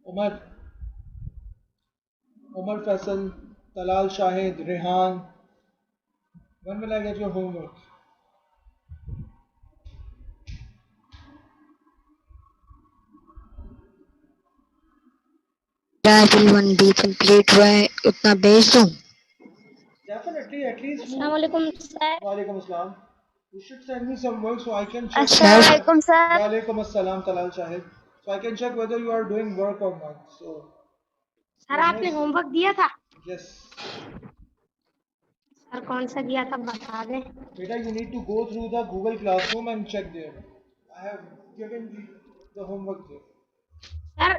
Umar, Umar Faisal, Talal Shahid, Rehan. When will I get your homework? Level 1B complete हुआ है उतना भेज दूं। Definitely, at least you. अस्सलामुअलैकुम sir. Walaikum Assalam. You should send me some work so I can check sir whether. अस्सलामुअलैकुम sir. Walaikum Assalam, Talal Shahid. So I can check whether you are doing work or not. So sir there's no. आपने homework दिया था? Yes. Sir कौन सा दिया था बता दें। Beta, you need to go through the Google Classroom and check there. I have given the homework there. Sir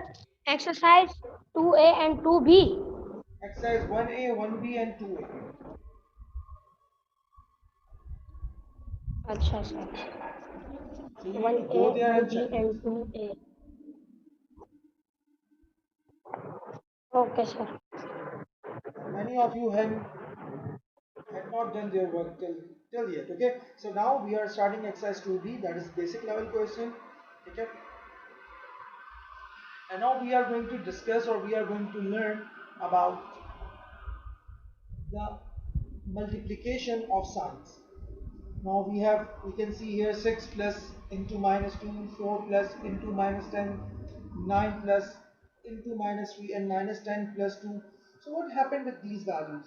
exercise 2A and 2B। Exercise 1A, 1B, and 2A. अच्छा sir. So you need to 1A go there and 1B check it. And 2A। Okay sir. Many of you had not done their work till yet. Okay. So now we are starting exercise 2B. That is basic level question. Okay. And now we are going to discuss or we are going to learn about the multiplication of signs. Now we can see here 6 plus into minus 2, 4 plus into minus 10, 9 plus into minus 3, and minus 10 plus 2. So what happened with these values?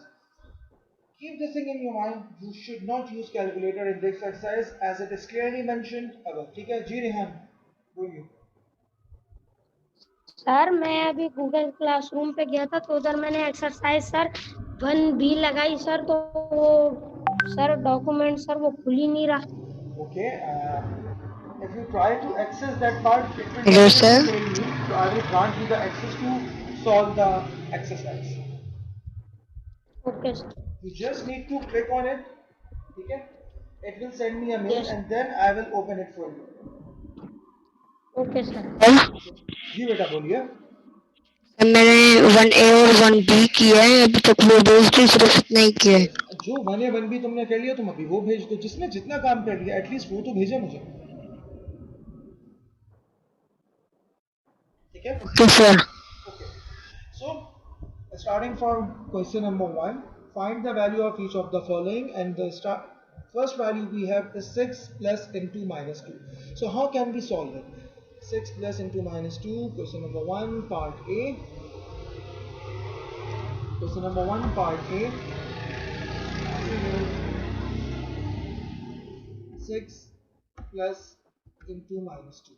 Keep this thing in your mind. You should not use calculator in this exercise as it is clearly mentioned above. ठीक है जी रेहान बोलिए. Sir मैं अभी Google classroom पे गया था तो उधर मैंने एक्सरसाइज सर 1B लगाई सर, तो वो सर डॉक्यूमेंट सर वो खुल ही नहीं रहा। Okay. If you try to access that part, it will hello definitely sir. fail you. So I will grant you the access to solve the exercise. Okay sir. You just need to click on it. Okay. It will send me a mail yes. and then I will open it for you. Okay sir. Okay. जी बेटा बोलिए. मैंने 1A और 1B किया है अभी तक वो भेज दी सिर्फ इतना ही किया है। Yes. जो 1A 1B तुमने कर लिया तुम अभी वो भेज दो. जिसने जितना काम कर लिया एटलीस्ट वो तो भेजे मुझे. ठीक है. Okay sir. Okay. So, starting from question number 1, find the value of each of the following, and the first value we have is 6 plus into minus 2. So, how can we solve it? 6 plus into minus 2, question number 1, part A. Question number 1, part A. 6 plus into minus 2.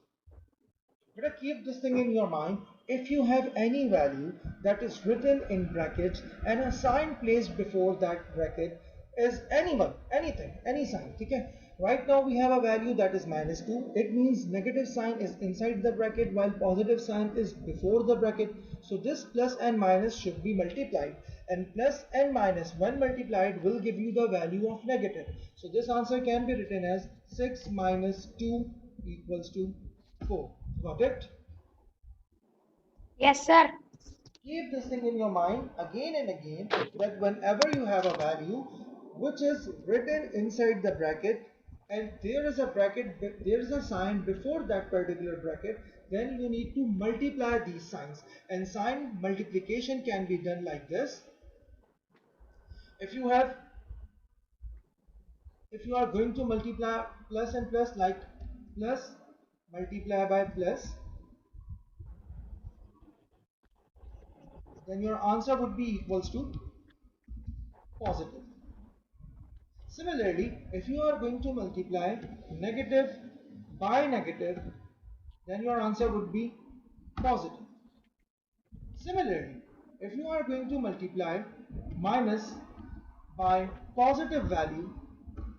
Better keep this thing in your mind. If you have any value that is written in brackets and a sign placed before that bracket is anyone, anything, any sign. Okay? Right now we have a value that is minus 2. It means negative sign is inside the bracket while positive sign is before the bracket. So this plus and minus should be multiplied. And plus and minus when multiplied will give you the value of negative. So this answer can be written as 6 minus 2 equals to 4. Got it? Yes sir. Keep this thing in your mind again and again that whenever you have a value which is written inside the bracket and there is a bracket, there is a sign before that particular bracket, then you need to multiply these signs. And sign multiplication can be done like this. If you have, if you are going to multiply plus and plus like plus multiply by plus, then your answer would be equals to positive. Similarly, if you are going to multiply negative by negative, then your answer would be positive. Similarly, if you are going to multiply minus by positive value,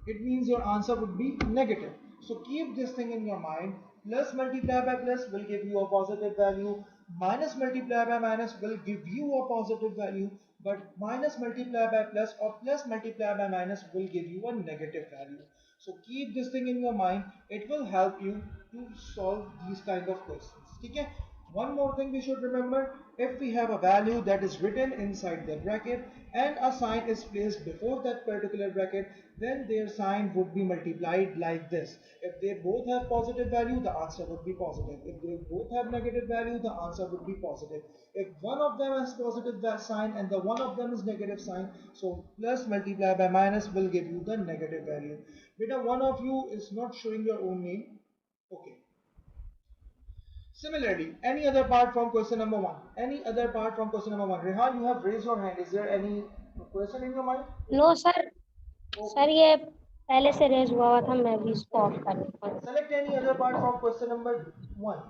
it means your answer would be negative. So keep this thing in your mind. Plus multiplied by plus will give you a positive value. Minus multiplied by minus will give you a positive value. But minus multiplied by plus or plus multiplied by minus will give you a negative value. So keep this thing in your mind. It will help you to solve these kind of questions. ठीक है? One more thing we should remember, if we have a value that is written inside the bracket and a sign is placed before that particular bracket, then their sign would be multiplied like this. If they both have positive value, the answer would be positive. If they both have negative value, the answer would be positive. If one of them has positive sign and the one of them is negative sign, so plus multiplied by minus will give you the negative value. Beta, one of you is not showing your own name. Okay. Similarly, any other part from question number 1? Any other part from question number 1? Rehan, you have raised your hand. Is there any question in your mind? No sir, sir ये पहले से raise हुआ था, मैं भी इसको of कर देता हूँ. Select any other part from question number 1.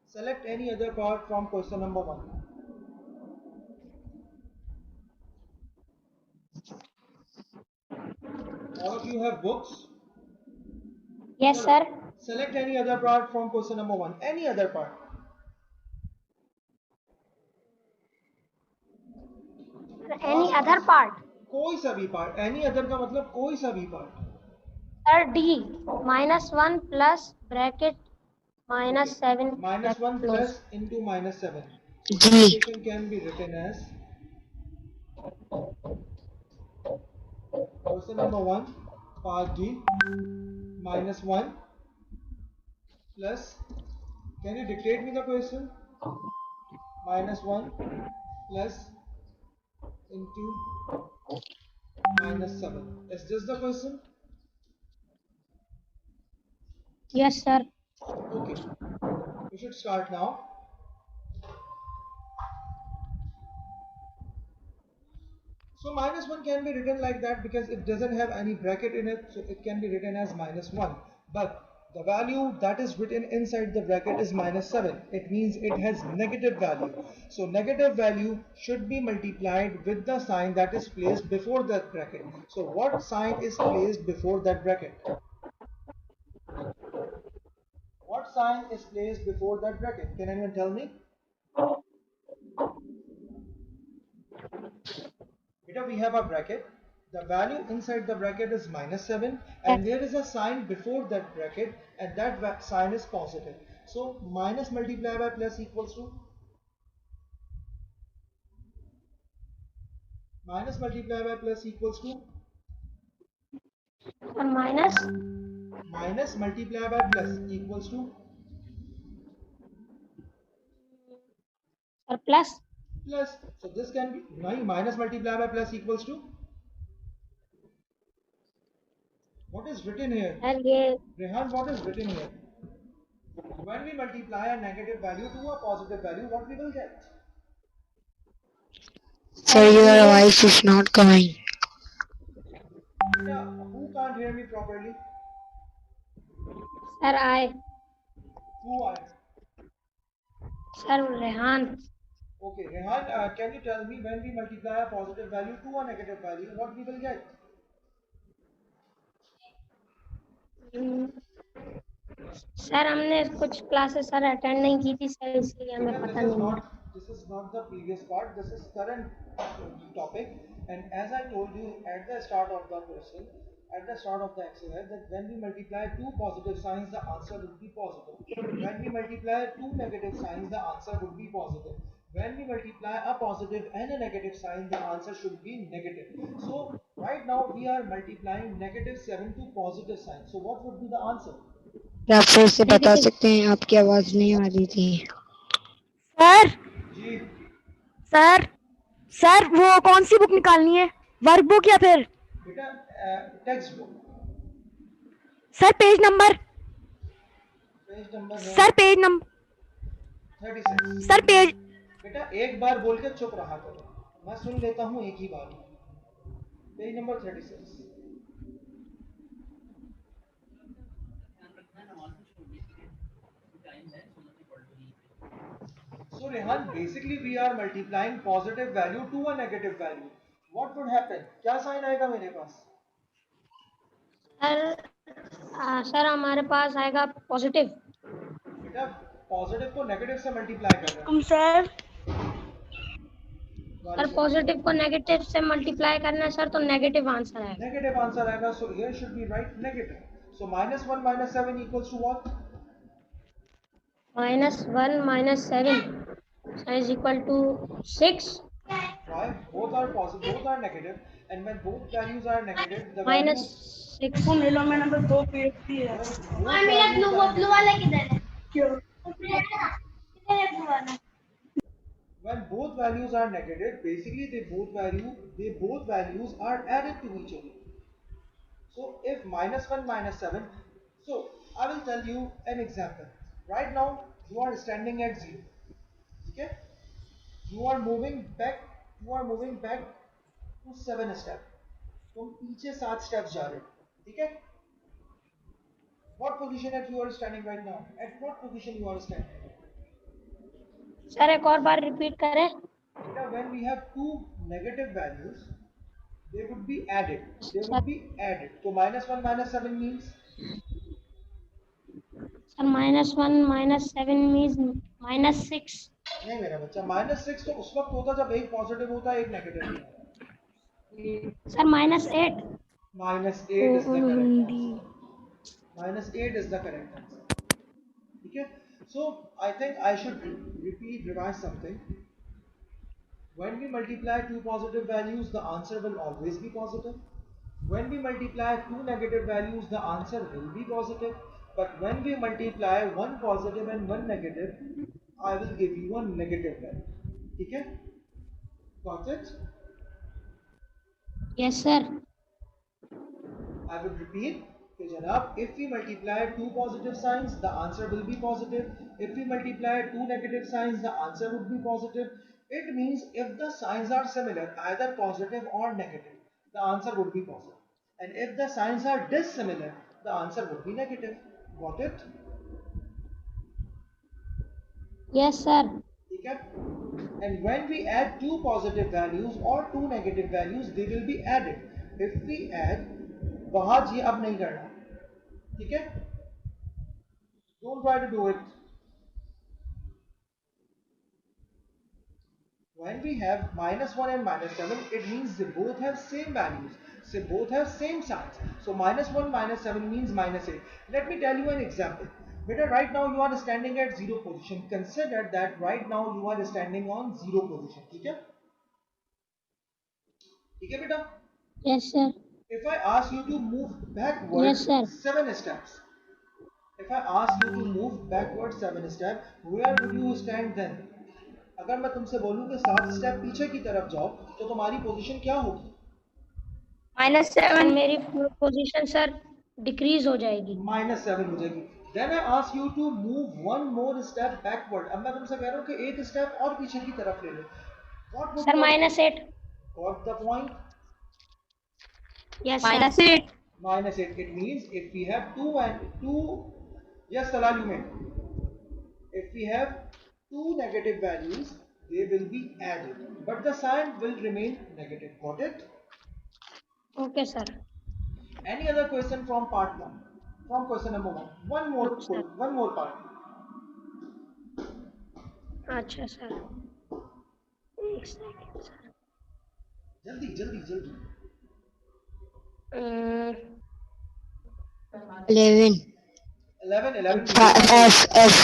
Select any other part from question number 1. All of you have books? Yes sir. Select any other part from question number 1. Any other part. Any other part. कोई सा भी part. Any other का मतलब कोई सा भी part. Sir D -1 plus bracket -7 -1 plus into -7. So D. this equation can be written as question number 1 part D -1 plus, can you dictate me the question? -1 plus into -7. Is this the question? Yes sir. Okay, we should start now. So -1 can be written like that because it doesn't have any bracket in it, so it can be written as -1. But the value that is written inside the bracket is -7. It means it has negative value. So negative value should be multiplied with the sign that is placed before that bracket. So what sign is placed before that bracket? What sign is placed before that bracket? Can anyone tell me? Beta, we have a bracket. The value inside the bracket is -7 and there is a sign before that bracket and that sign is positive. So minus multiplied by plus equals to minus multiplied by plus equals to minus minus multiplied by plus equals to और plus. plus. So this can be minus multiplied by plus equals to what is written here? Sir ये Rehan, what is written here? When we multiply a negative value to a positive value, what we will get? Sir, your voice is not coming. Yeah, who can't hear me properly? Sir आए. Who are? Sir Rehan. Okay, Rehan, can you tell me when we multiply a positive value to a negative value, what we will get? Sir हमने कुछ classes sir attend नहीं की थी sir, इसलिए हमें Because पता नहीं है. this is not the previous part, this is current topic, and as I told you at the start of the question, at the start of the exercise, that when we multiply two positive signs, the answer will be positive. When we multiply two negative signs, the answer would be positive. When we multiply a positive and a negative sign, the answer should be negative. So right now we are multiplying -7 to positive sign. So what would be the answer? क्या आप फिर से बता सकते हैं? आपकी आवाज नहीं आ रही थी. सर जी सर सर वो कौन सी बुक निकालनी है, वर्कबुक या फिर बेटा text book sir page number है sir page number 36. Sir page बेटा एक बार बोल के चुप रहा करो, मैं सुन लेता हूँ एक ही बार. Page number 36. So Rehan, basically we are multiplying positive value to a negative value. What would happen? क्या साइन आएगा मेरे पास? सर हमारे पास आएगा पॉजिटिव. बेटा पॉजिटिव को नेगेटिव से मल्टीप्लाई कर रहे हैं. सर सर पॉजिटिव को नेगेटिव से मल्टीप्लाई करना है सर, तो नेगेटिव आंसर आएगा. Negative answer आएगा. So here should be right negative. So -1 -7 equals to what? -1 -7 is equal to 6 Why? Both are positive, both are negative, and when both values are negative, the minus values 6 when both values are negative, when both values are negative, basically they both values are added to each other. So if -1 -7, so I will tell you an example. Right now you are standing at 0. Okay? You are moving back, you are moving back to 7 step. तुम पीछे 7 steps जा रहे हो. ठीक है? What position at you are standing right now? At what position you are standing? Sir एक और बार repeat करें Beta, when we have two negative values, they would be added. They sir would be added. So -1 -7 means sir -1 -7 means -6 नहीं मेरा बच्चा -6 तो उस वक्त होता जब एक पॉजिटिव होता है एक नेगेटिव होता sir -8 -8 is the correct answer. -8 is the correct answer. Okay? So I think I should revise something. When we multiply two positive values, the answer will always be positive. When we multiply two negative values, the answer will be positive. But when we multiply one positive and one negative, I will give you a negative value. Okay? Got it? Yes sir I will repeat. Okay, Janab, if we multiply two positive signs, the answer will be positive. If we multiply two negative signs, the answer would be positive. It means if the signs are similar, either positive or negative, the answer would be positive. And if the signs are dissimilar, the answer would be negative. Got it? Yes sir Okay? And when we add two positive values or two negative values, they will be added. If we add, वहां जी अब नहीं करना, ठीक है? Don't try to do it. When we have -1 and -7, it means they both have same values. They both have same signs. So -1 -7 means -8. Let me tell you an example. Beta, right now you are standing at 0 position. Consider that right now you are standing on 0 position. ठीक है? ठीक है बेटा? Yes sir If I ask you to move backwards Yes, sir. 7 steps, if I ask you to move backwards 7 steps, where would you stand then? अगर मैं तुमसे बोलूं कि 7 स्टेप पीछे की तरफ जाओ, तो तुम्हारी पोजीशन क्या होगी? -7 मेरी पोजीशन सर डिक्रीज हो जाएगी -7 हो जाएगी. Then I ask you to move one more step backward. अब मैं तुमसे कह रहा हूँ कि एक स्टेप और पीछे की तरफ ले लो. What would sir you -8 got the point? Yes sir -8. It means if we have two, yes, Talal, you may. If we have two negative values, they will be added, but the sign will remain negative. Got it? Okay sir Any other question from part 1? From question number 1. No, sir. One more part. अच्छा sir एक second sir जल्दी जल्दी जल्दी. 11 11 F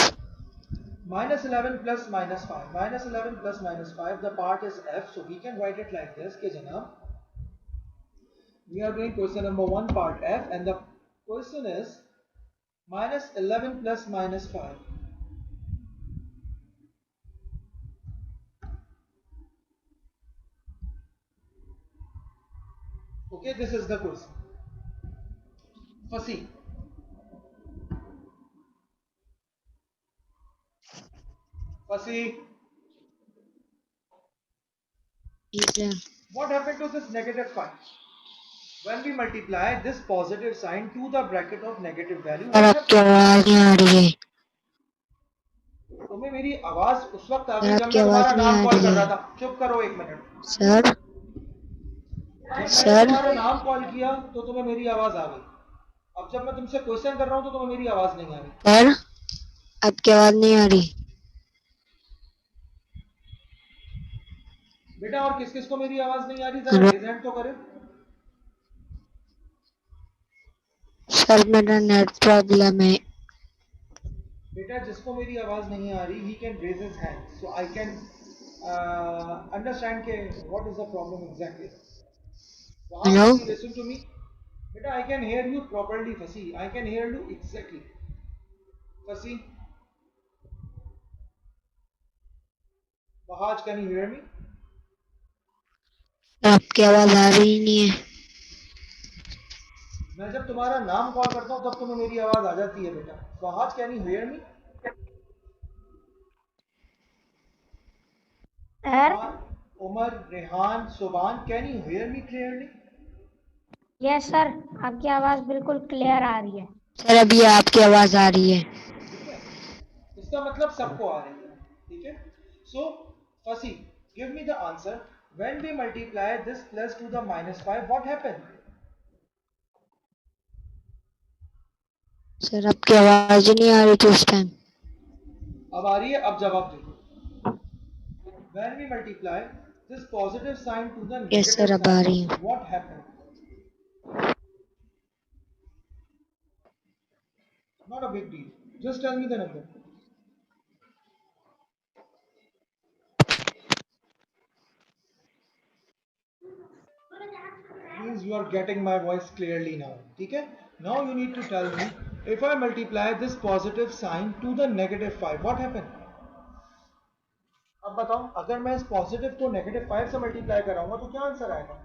-11 plus -5. -11 plus -5. The part is F, so we can write it like this. Okay, Janab. We are doing question number 1 part F, and the question is -11 plus -5. Okay, this is the question. Fasi. Fasi. What happened to this -5? When we multiply this positive sign to the bracket of negative value, sir what आपकी happens? आवाज नहीं आ रही है तुम्हें मेरी आवाज उस वक्त आ सर गई जब आपकी मैं आवाज तुम्हारा नहीं नाम आ कॉल रही कर है रहा था. चुप करो 1 मिनट. सर जब मैंने सर तुम्हारा नाम कॉल किया तो तुम्हें मेरी आवाज आ गई. अब जब मैं तुमसे क्वेश्चन कर रहा हूं तो तुम्हें मेरी आवाज नहीं आ रही. सर आपकी आवाज नहीं आ रही बेटा और किस किस को मेरी आवाज नहीं आ रही, जरा रेज हैंड तो करे. सर मेरा नेट प्रॉब्लम है बेटा जिसको मेरी आवाज नहीं आ रही, he can raise his hand, so I can understand के what is the problem exactly. Hello? Fasi, listen to me. Beta, I can hear you properly, Fasi. I can hear you exactly. Fasi, Bahaj, can you hear me? आपकी आवाज आ रही नहीं है। मैं जब तुम्हारा नाम कॉल करता हूँ तब तुम्हें मेरी आवाज आ जाती है बेटा। Bahaj, can you hear me? Sir Umar, Rehan, Soban, can you hear me clearly? Yes sir, आपकी आवाज बिल्कुल क्लियर आ रही है। सर अभी आपकी आवाज आ रही है। ठीक है, इसका मतलब सबको आ रही है। ठीक है, so Fasi, give me the answer. When we multiply this plus to the minus 5, what happened? Sir आपकी आवाज ही नहीं आ रही थी उस टाइम। अब आ रही है, अब जवाब दे दो। When we multiply this positive sign to the yes negative sir अब आ रही sign, है। what happened? Not a big deal. Just tell me the number. Means you are getting my voice clearly now. Okay? Now you need to tell me, if I multiply this positive sign to the negative 5, what happened? अब बताओ, अगर मैं इस positive को negative 5 से multiply कराऊंगा तो क्या आंसर आएगा?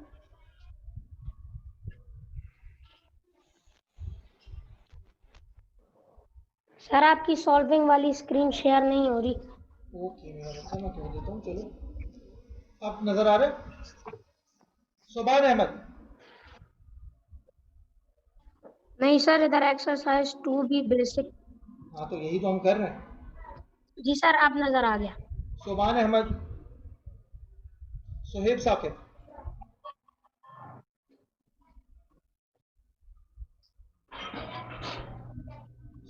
सर आपकी सॉल्विंग वाली स्क्रीन शेयर नहीं हो रही। ओके मेरा बच्चा, मैं कर देता हूँ। चलो, अब नजर आ रहा है? सुबान अहमद, नहीं सर, इधर एक्सरसाइज 2 भी बेसिक। हाँ तो यही तो हम कर रहे हैं। जी सर, आप नजर आ गया। Subhan Ahmad, Suhaib Saqib,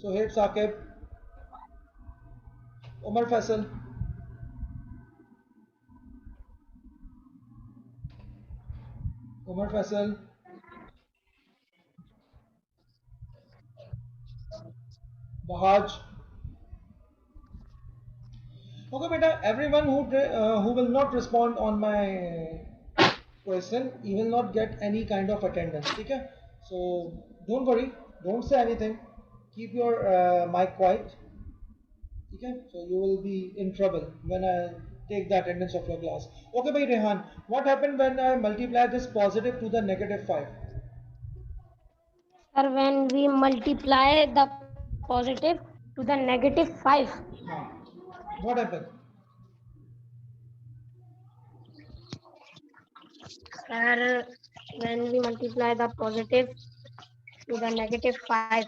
Suhaib Saqib, Umar Faisal, Umar Faisal, बहाज। Okay, beta, everyone who will not respond on my question, he will not get any kind of attendance. ठीक है? So don't worry, don't say anything. Keep your mic quiet. ठीक है? So you will be in trouble when I take the attendance of your class. Okay, bhai Rehan, what happened when I multiply this positive to the negative 5? Sir when we multiply the positive to the negative 5, हाँ, what happened? Sir when we multiply the positive to the negative 5,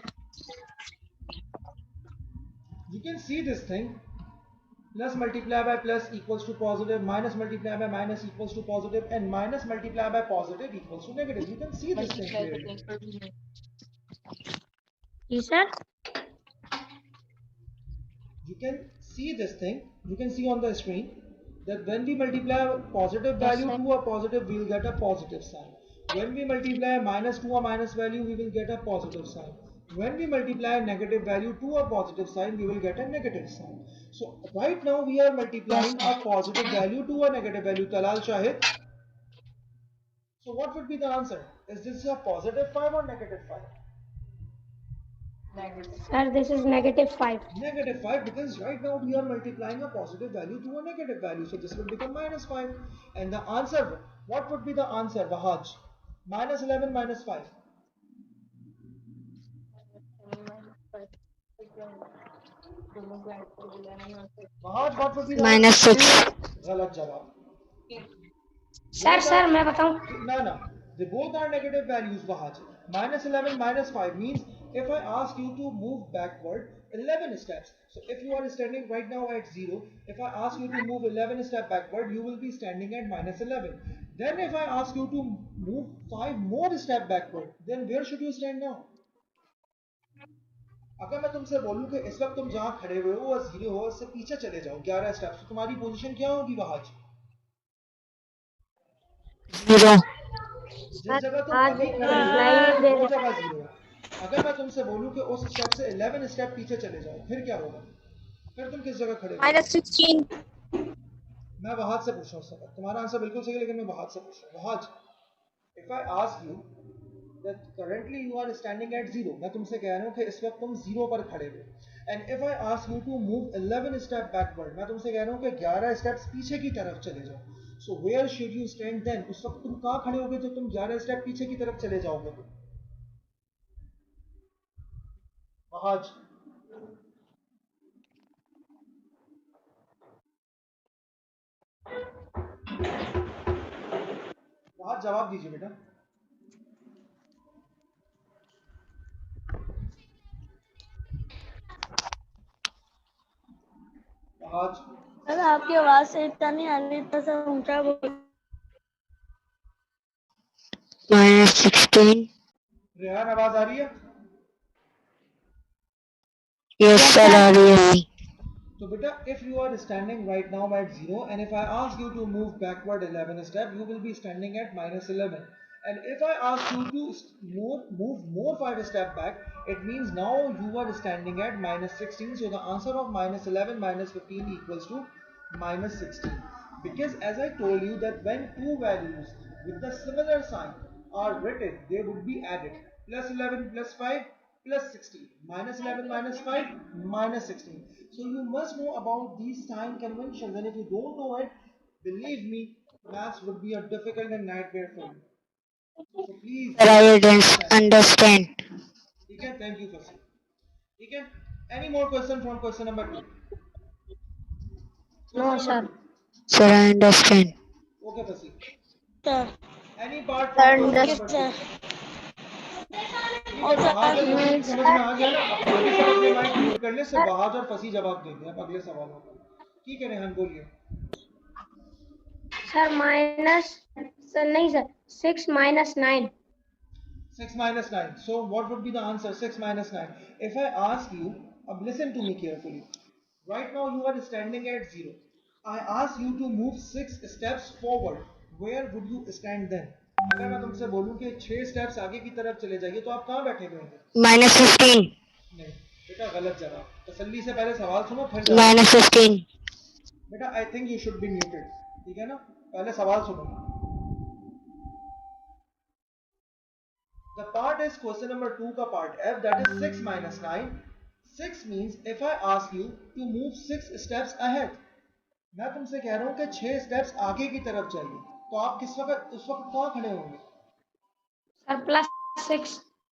You can see this thing. Plus multiply by plus equals to positive, minus multiply by minus equals to positive, and minus multiply by positive equals to negative. You can see this thing clearly. जी sir. You can see this thing. You can see on the screen that when we multiply a positive value sir. to a positive, we will get a positive sign. When we multiply a minus to a minus value, we will get a positive sign. When we multiply a negative value to a positive sign, we will get a negative sign. So right now we are multiplying a positive value to a negative value. Talal Shahid. So what would be the answer? Is this a positive 5 or negative 5? Sir, this is -5. Negative 5, because right now we are multiplying a positive value to a negative value. So this will become -5. And the answer, what would be the answer, Bahaj? -11 minus 5. Bahaj, what would be the answer? -6। गलत जवाब। Sir मैं बताऊं? No. They both are negative values, Bahaj. -11 minus 5 means if I ask you to move backward 11 steps. So if you are standing right now at 0, if I ask you to move 11 steps backward, you will be standing at -11. Then if I ask you to move 5 more steps backward, then where should you stand now? अगर मैं तुमसे बोलूं कि इस वक्त तुम जहां खड़े हुए हो और 0 हो, उससे पीछे चले जाओ 11 स्टेप्स, तो तुम्हारी पोजीशन क्या होगी Bahaj? 0। जिस जगह तुम अभी खड़े हो वो जगह 0 है। अगर मैं तुमसे बोलूं कि उस स्टेप से 11 स्टेप पीछे चले जाओ, फिर क्या होगा? फिर तुम किस जगह खड़े हो? -16. मैं वहाज से पूछ रहा हूँ सवाल, तुम्हारा आंसर बिल्कुल सही है, लेकिन मैं वहाज से पूछ रहा हूँ। Wahaj, if I ask you that currently you are standing at 0, मैं तुमसे कह रहा हूँ कि इस वक्त तुम 0 पर खड़े हो, and if I ask you to move 11 step backward, मैं तुमसे कह रहा हूँ कि 11 steps पीछे की तरफ चले जाओ, so where should you stand then? उस वक्त तुम कहाँ खड़े होगे जब तुम 11 स्टेप पीछे की तरफ चले जाओगे? वहाज, वहाज जवाब दीजिए बेटा। वहाज, सर आपकी आवाज से इतना नहीं आ रही, इतना सा ऊंचा बोल। -16. रेहान आवाज आ रही है? Yes, sir, आ रही है। So beta, if you are standing right now at 0, and if I ask you to move backward 11 step, you will be standing at -11. And if I ask you to move more 5 step back, it means now you are standing at -16. So the answer of -11 -15 equals to -16. Because as I told you that when two values with the similar sign are written, they would be added. +11 +5 +16, -11 -5 -16. So you must know about these sign conventions, and if you don't know it, believe me, maths would be a difficult and nightmare for you. So please Sir, I understand. understand. ठीक है, thank you Fasi. ठीक है, any more question from question number 2? No, Question number sir. 2. Sir, I understand. Okay Fasi. Sir Any part from question number 2? Sir ठीक है, वहाज और फसी की समझ में आ गया ना? अब कोई भी सब अपने माइक म्यूट कर ले, सिर्फ वहाज और फसी जवाब देंगे अब अगले सवालों का। ठीक है रेहान, बोलिए। सर माइनस सर नहीं sir 6 -9. 6 minus 9. So what would be the answer? 6 minus 9. If I ask you, listen to me carefully. Right now you are standing at 0. I ask you to move 6 steps forward. Where would you stand then? अगर मैं तुमसे बोलूं कि 6 steps आगे की तरफ चले जाइए, तो आप कहाँ बैठे होंगे? -15. नहीं बेटा, गलत जवाब। तसल्ली से पहले सवाल सुनो फिर जवाब। -15. बेटा I think you should be muted, ठीक है ना? पहले सवाल सुनो। The part is question number 2 का part F, that is 6 minus 9. 6 means if I ask you to move 6 steps ahead, मैं तुमसे कह रहा हूं कि 6 steps आगे की तरफ जाइए, तो आप किस वक्त उस वक्त कहां खड़े होंगे? Sir +6.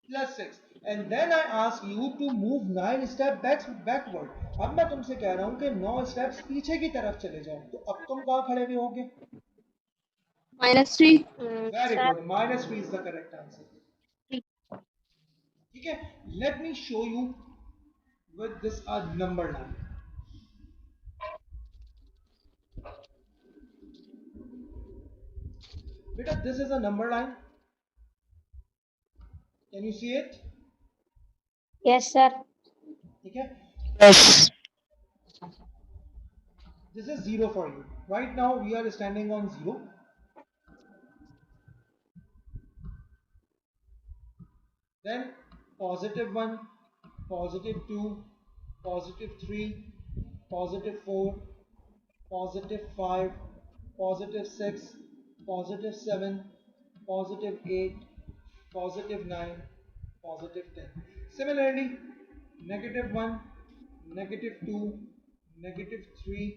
+6. And then I ask you to move 9 steps backward. अब मैं तुमसे कह रहा हूं कि 9 steps पीछे की तरफ चले जाओ, तो अब तुम कहां खड़े हुए होगे? -3. Very good. -3 is the correct answer. ठीक है, let me show you with this number line. Beta, this is a number line. Can you see it? Yes sir. ठीक है, Yes. this is 0 for you. Right now we are standing on 0. Then +1, +2, +3, +4, +5, +6, +7, +8, +9, +10. Similarly, -1, -2, -3,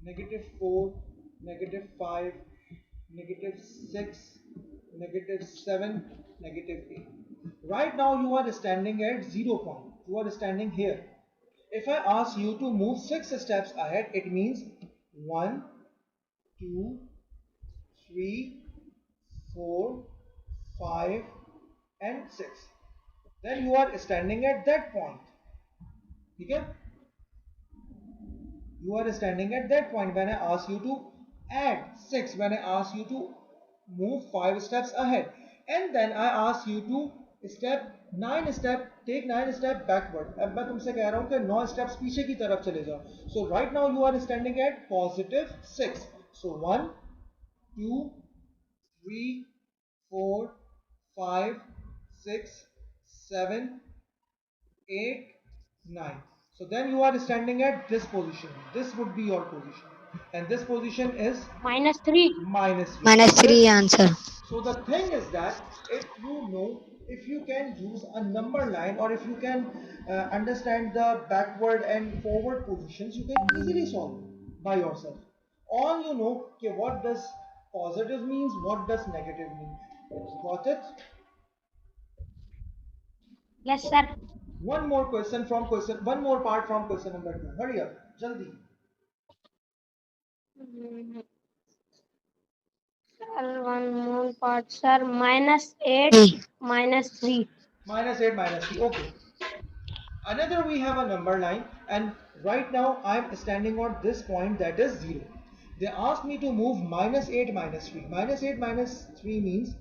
-4, -5, -6, -7, -8. Right now you are standing at 0 point. You are standing here. If I ask you to move 6 steps ahead, it means 1, 2, 3, 4, 5 and 6. Then you are standing at that point. Okay? You are standing at that point when I ask you to add 6, when I ask you to move 5 steps ahead, and then I ask you to take 9 step backward. अब मैं तुमसे कह रहा हूँ कि 9 steps पीछे की तरफ चले जाओ. So right now you are standing at +6. So 1, 2, 3, 4, 5, 6, 7, 8, 9. So then you are standing at this position. This would be your position. And this position is -3. minus 3. Minus 3 answer. So the thing is that if you can use a number line, or if you can understand the backward and forward positions, you can easily solve it by yourself. All you know, okay, what does positive means, what does negative mean. Got it? Yes, sir. One more one more part from question number 2. Hurry up, jaldi. Sir, one more part, sir. -8 3. -3. Minus 8 minus 3. Okay. Another, we have a number line, and right now I'm standing on this point, that is 0. They asked me to move -8 minus 3. -8 minus 3 means,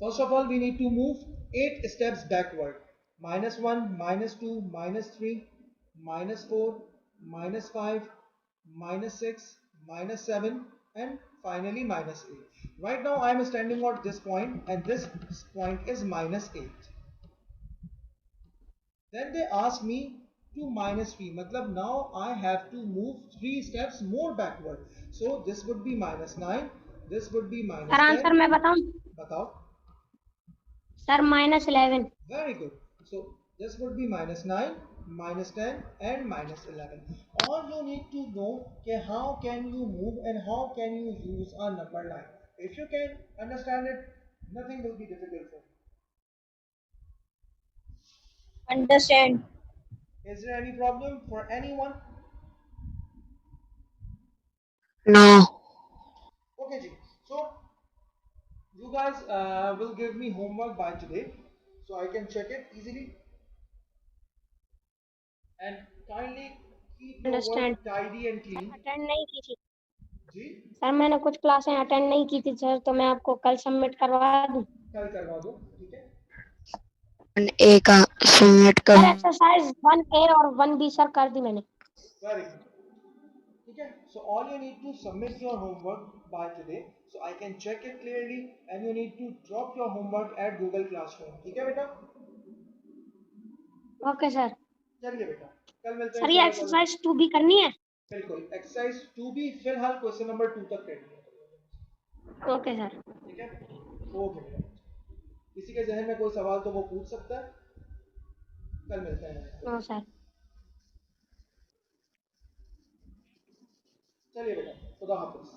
first of all, we need to move 8 steps backward. -1, -2, -3, -4, -5, -6, -7, and finally -8. Right now I am standing at this point, and this point is -8. Then they ask me to -3. Matlab now I have to move 3 steps more backward. So this would be -9. This would be sir -10. Answer मैं बताऊं? Batao. Sir -11. Very good. So this would be -9, -10, and -11. All you need to know is how can you move and how can you use a number line. If you can understand it, nothing will be difficult for you. Understand. Is there any problem for anyone? No. Okay, ji. So you guys will give me homework by today, so I can check it easily. And kindly keep your Understand. work tidy and clean. Attend नहीं की थी जी, sir, मैंने कुछ क्लासें attend नहीं की थी sir, तो मैं आपको कल सबमिट करवा दूं? कल करवा दो, ठीक है? 1A का सबमिट सर कर. एक्सरसाइज 1A और 1B सर कर दी मैंने. Very good. Okay, so all you need to submit your homework by today, so I can check it clearly, and you need to drop your homework at Google Classroom. ठीक है बेटा? Okay sir. चलिए बेटा, कल मिलते हैं sir ये सुबह एक्सरसाइज 2B करनी है? बिल्कुल. एक्सरसाइज 2B फिलहाल क्वेश्चन नंबर 2 तक रेडी है. Okay sir. ठीक है? ओके बेटा. किसी के जहन में कोई सवाल तो वो पूछ सकता है. कल मिलते हैं. No sir. चलिए बेटा, खुदा हाफिज.